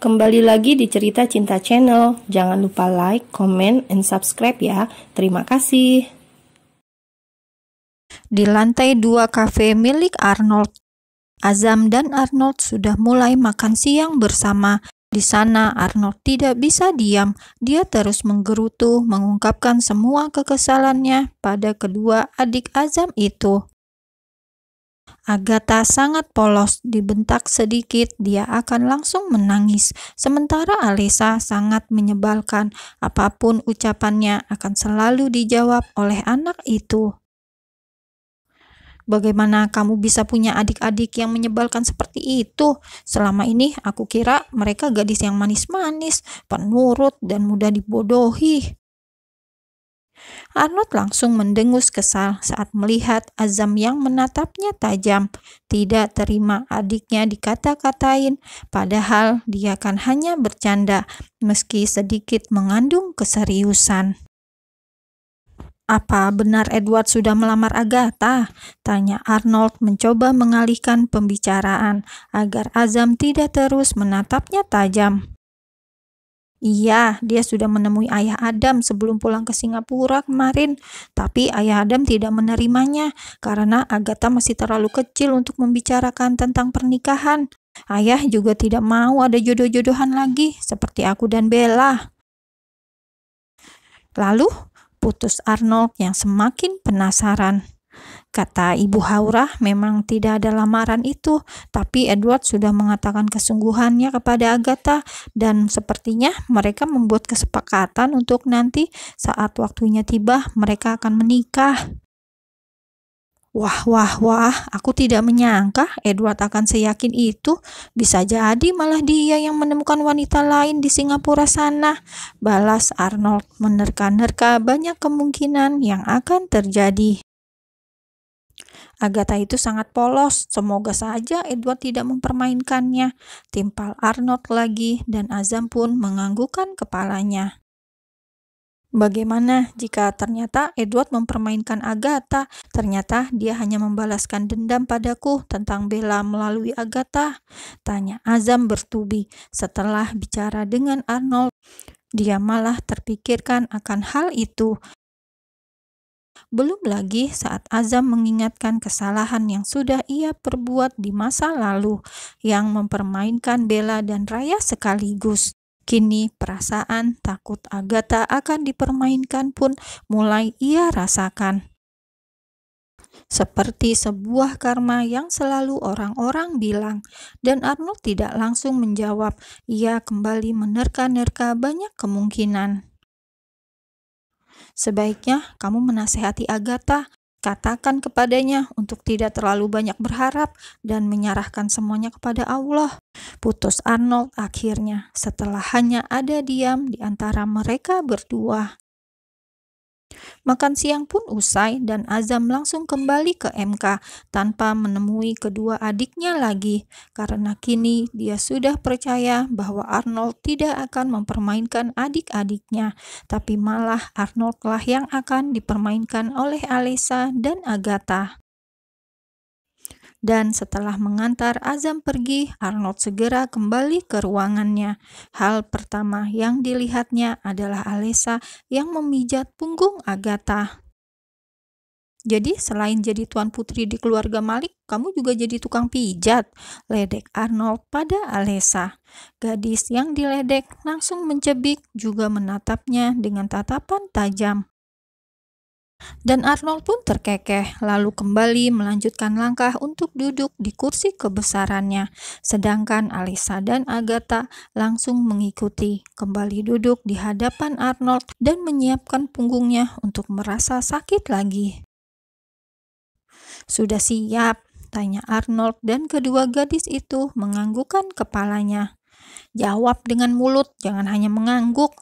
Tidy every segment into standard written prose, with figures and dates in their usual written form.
Kembali lagi di Cerita Cinta Channel. Jangan lupa like, comment, and subscribe ya. Terima kasih. Di lantai 2 kafe milik Arnold, Azam dan Arnold sudah mulai makan siang bersama. Di sana Arnold tidak bisa diam. Dia terus menggerutu, mengungkapkan semua kekesalannya pada kedua adik Azam itu. Agatha sangat polos, dibentak sedikit dia akan langsung menangis. Sementara Alessa sangat menyebalkan, apapun ucapannya akan selalu dijawab oleh anak itu. Bagaimana kamu bisa punya adik-adik yang menyebalkan seperti itu? Selama ini aku kira mereka gadis yang manis-manis, penurut, dan mudah dibodohi. Arnold langsung mendengus kesal saat melihat Azam yang menatapnya tajam. Tidak terima adiknya dikata-katain, padahal dia kan hanya bercanda, meski sedikit mengandung keseriusan. "Apa benar Edward sudah melamar Agatha?" tanya Arnold mencoba mengalihkan pembicaraan agar Azam tidak terus menatapnya tajam. "Iya, dia sudah menemui ayah Adam sebelum pulang ke Singapura kemarin, tapi ayah Adam tidak menerimanya karena Agatha masih terlalu kecil untuk membicarakan tentang pernikahan. Ayah juga tidak mau ada jodoh-jodohan lagi seperti aku dan Bella." Lalu, putus Arnold yang semakin penasaran. Kata Ibu Haura, memang tidak ada lamaran itu, tapi Edward sudah mengatakan kesungguhannya kepada Agatha dan sepertinya mereka membuat kesepakatan untuk nanti saat waktunya tiba mereka akan menikah. Wah, aku tidak menyangka Edward akan seyakin itu. Bisa jadi malah dia yang menemukan wanita lain di Singapura sana, balas Arnold menerka-nerka banyak kemungkinan yang akan terjadi. Agatha itu sangat polos, semoga saja Edward tidak mempermainkannya, timpal Arnold lagi dan Azam pun menganggukkan kepalanya. Bagaimana jika ternyata Edward mempermainkan Agatha? Ternyata dia hanya membalaskan dendam padaku tentang Bella melalui Agatha, tanya Azam bertubi. Setelah bicara dengan Arnold, dia malah terpikirkan akan hal itu. Belum lagi saat Azam mengingatkan kesalahan yang sudah ia perbuat di masa lalu, yang mempermainkan Bella dan Raya sekaligus. Kini perasaan takut Agatha akan dipermainkan pun mulai ia rasakan. Seperti sebuah karma yang selalu orang-orang bilang, dan Arnold tidak langsung menjawab. Ia kembali menerka-nerka banyak kemungkinan. "Sebaiknya kamu menasehati Agatha, katakan kepadanya untuk tidak terlalu banyak berharap dan menyerahkan semuanya kepada Allah," putus Arnold akhirnya setelah hanya ada diam di antara mereka berdua. Makan siang pun usai dan Azam langsung kembali ke MK tanpa menemui kedua adiknya lagi, karena kini dia sudah percaya bahwa Arnold tidak akan mempermainkan adik-adiknya, tapi malah Arnoldlah yang akan dipermainkan oleh Alessa dan Agatha. Dan setelah mengantar Azam pergi, Arnold segera kembali ke ruangannya. Hal pertama yang dilihatnya adalah Alessa yang memijat punggung Agatha. "Jadi selain jadi tuan putri di keluarga Malik, kamu juga jadi tukang pijat?" ledek Arnold pada Alessa. Gadis yang diledek langsung mencebik juga menatapnya dengan tatapan tajam. Dan Arnold pun terkekeh, lalu kembali melanjutkan langkah untuk duduk di kursi kebesarannya. Sedangkan Alessa dan Agatha langsung mengikuti, kembali duduk di hadapan Arnold dan menyiapkan punggungnya untuk merasa sakit lagi. "Sudah siap?" tanya Arnold dan kedua gadis itu menganggukkan kepalanya. "Jawab dengan mulut, jangan hanya mengangguk."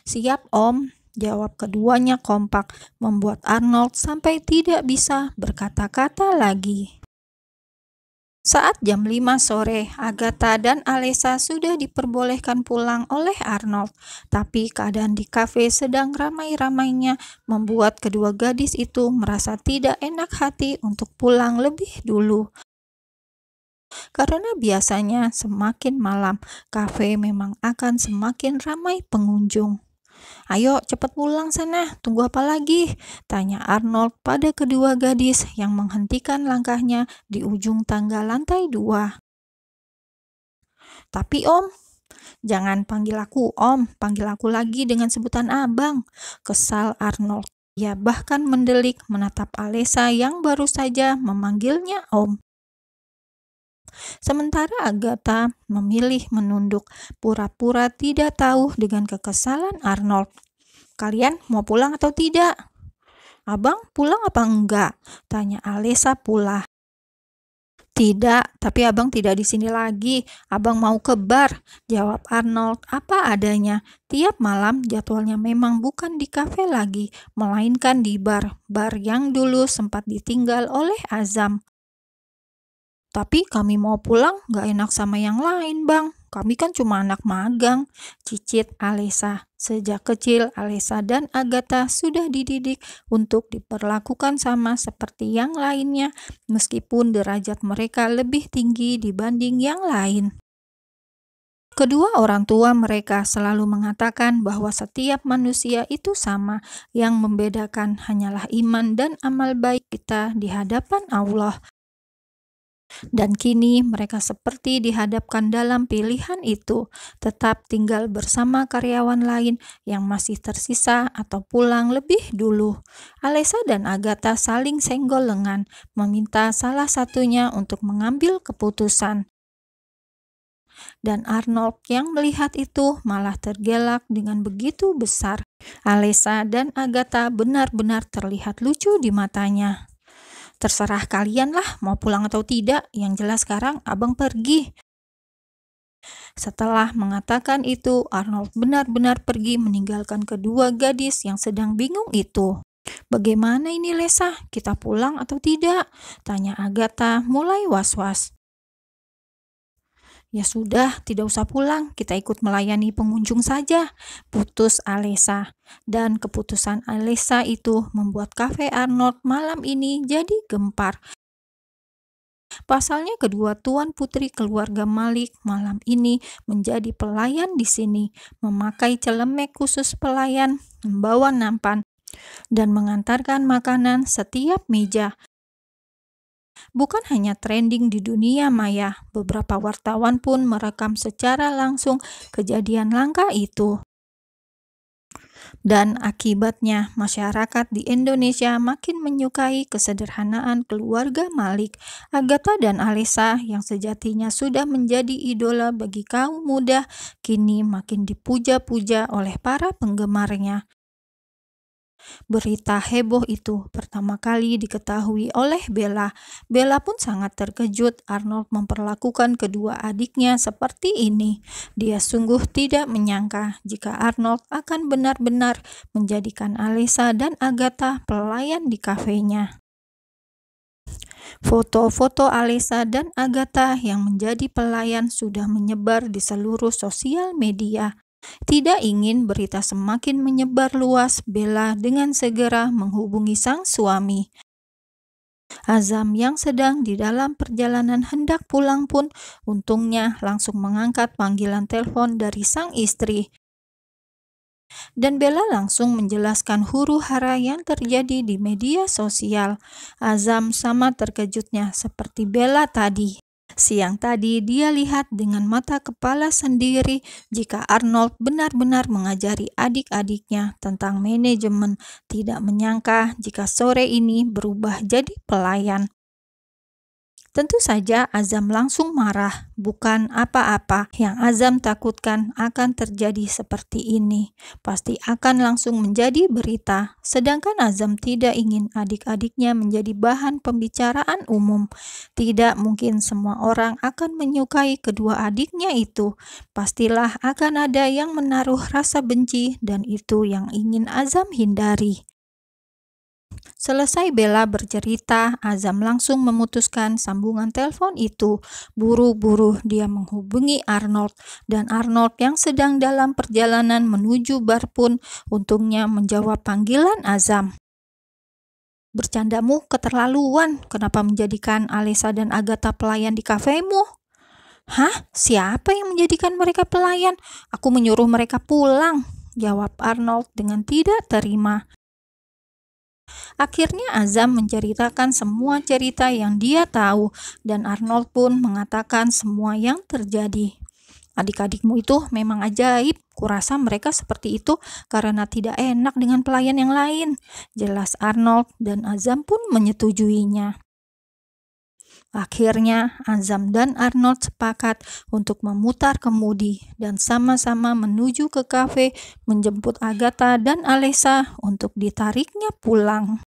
"Siap, Om," jawab keduanya kompak, membuat Arnold sampai tidak bisa berkata-kata lagi. Saat jam 5 sore, Agatha dan Alessa sudah diperbolehkan pulang oleh Arnold, tapi keadaan di kafe sedang ramai-ramainya membuat kedua gadis itu merasa tidak enak hati untuk pulang lebih dulu. karena biasanya semakin malam, kafe memang akan semakin ramai pengunjung. "Ayo cepat pulang sana, tunggu apa lagi?" tanya Arnold pada kedua gadis yang menghentikan langkahnya di ujung tangga lantai 2. "Tapi Om." "Jangan panggil aku Om, panggil aku lagi dengan sebutan Abang," kesal Arnold. Ia bahkan mendelik menatap Alessa yang baru saja memanggilnya Om. Sementara Agatha memilih menunduk, pura-pura tidak tahu dengan kekesalan Arnold. "Kalian mau pulang atau tidak?" "Abang pulang apa enggak?" tanya Alessa pula. "Tidak, tapi abang tidak di sini lagi. Abang mau ke bar," jawab Arnold apa adanya. Tiap malam jadwalnya memang bukan di kafe lagi, melainkan di bar yang dulu sempat ditinggal oleh Azam. "Tapi kami mau pulang gak enak sama yang lain, Bang. Kami kan cuma anak magang," cicit Alessa. Sejak kecil, Alessa dan Agatha sudah dididik untuk diperlakukan sama seperti yang lainnya, meskipun derajat mereka lebih tinggi dibanding yang lain. Kedua orang tua mereka selalu mengatakan bahwa setiap manusia itu sama, yang membedakan hanyalah iman dan amal baik kita di hadapan Allah. Dan kini mereka seperti dihadapkan dalam pilihan itu, tetap tinggal bersama karyawan lain yang masih tersisa atau pulang lebih dulu. Alessa dan Agatha saling senggol lengan, meminta salah satunya untuk mengambil keputusan. Dan Arnold yang melihat itu malah tergelak dengan begitu besar. Alessa dan Agatha benar-benar terlihat lucu di matanya. "Terserah kalian lah mau pulang atau tidak, yang jelas sekarang abang pergi." Setelah mengatakan itu, Arnold benar-benar pergi meninggalkan kedua gadis yang sedang bingung itu. "Bagaimana ini Lessa, kita pulang atau tidak?" tanya Agatha mulai was-was. "Ya sudah, tidak usah pulang, kita ikut melayani pengunjung saja," putus Alessa. Dan keputusan Alessa itu membuat kafe Arnold malam ini jadi gempar. Pasalnya kedua tuan putri keluarga Malik malam ini menjadi pelayan di sini, memakai celemek khusus pelayan, membawa nampan, dan mengantarkan makanan setiap meja. Bukan hanya trending di dunia maya, beberapa wartawan pun merekam secara langsung kejadian langka itu. Dan akibatnya, masyarakat di Indonesia makin menyukai kesederhanaan keluarga Malik. Agatha dan Alessa yang sejatinya sudah menjadi idola bagi kaum muda, kini makin dipuja-puja oleh para penggemarnya. Berita heboh itu pertama kali diketahui oleh Bella. Bella pun sangat terkejut Arnold memperlakukan kedua adiknya seperti ini. Dia sungguh tidak menyangka jika Arnold akan benar-benar menjadikan Alessa dan Agatha pelayan di kafenya. Foto-foto Alessa dan Agatha yang menjadi pelayan sudah menyebar di seluruh sosial media. Tidak ingin berita semakin menyebar luas, Bella dengan segera menghubungi sang suami. Azam yang sedang di dalam perjalanan hendak pulang pun untungnya langsung mengangkat panggilan telepon dari sang istri. Dan Bella langsung menjelaskan huru-hara yang terjadi di media sosial. Azam sama terkejutnya seperti Bella tadi. Siang tadi dia lihat dengan mata kepala sendiri jika Arnold benar-benar mengajari adik-adiknya tentang manajemen, tidak menyangka jika sore ini berubah jadi pelayan. Tentu saja Azam langsung marah, bukan apa-apa yang Azam takutkan akan terjadi seperti ini. Pasti akan langsung menjadi berita, sedangkan Azam tidak ingin adik-adiknya menjadi bahan pembicaraan umum. Tidak mungkin semua orang akan menyukai kedua adiknya itu. Pastilah akan ada yang menaruh rasa benci dan itu yang ingin Azam hindari. Selesai Bella bercerita, Azam langsung memutuskan sambungan telepon itu. Buru-buru dia menghubungi Arnold, dan Arnold yang sedang dalam perjalanan menuju bar pun untungnya menjawab panggilan Azam. Bercandamu keterlaluan. Kenapa menjadikan Alessa dan Agatha pelayan di kafemu? Hah? Siapa yang menjadikan mereka pelayan? Aku menyuruh mereka pulang, jawab Arnold dengan tidak terima. Akhirnya Azam menceritakan semua cerita yang dia tahu dan Arnold pun mengatakan semua yang terjadi. Adik-adikmu itu memang ajaib. Kurasa mereka seperti itu karena tidak enak dengan pelayan yang lain. Jelas Arnold dan Azam pun menyetujuinya. Akhirnya Azam dan Arnold sepakat untuk memutar kemudi dan sama-sama menuju ke kafe menjemput Agatha dan Alessa untuk ditariknya pulang.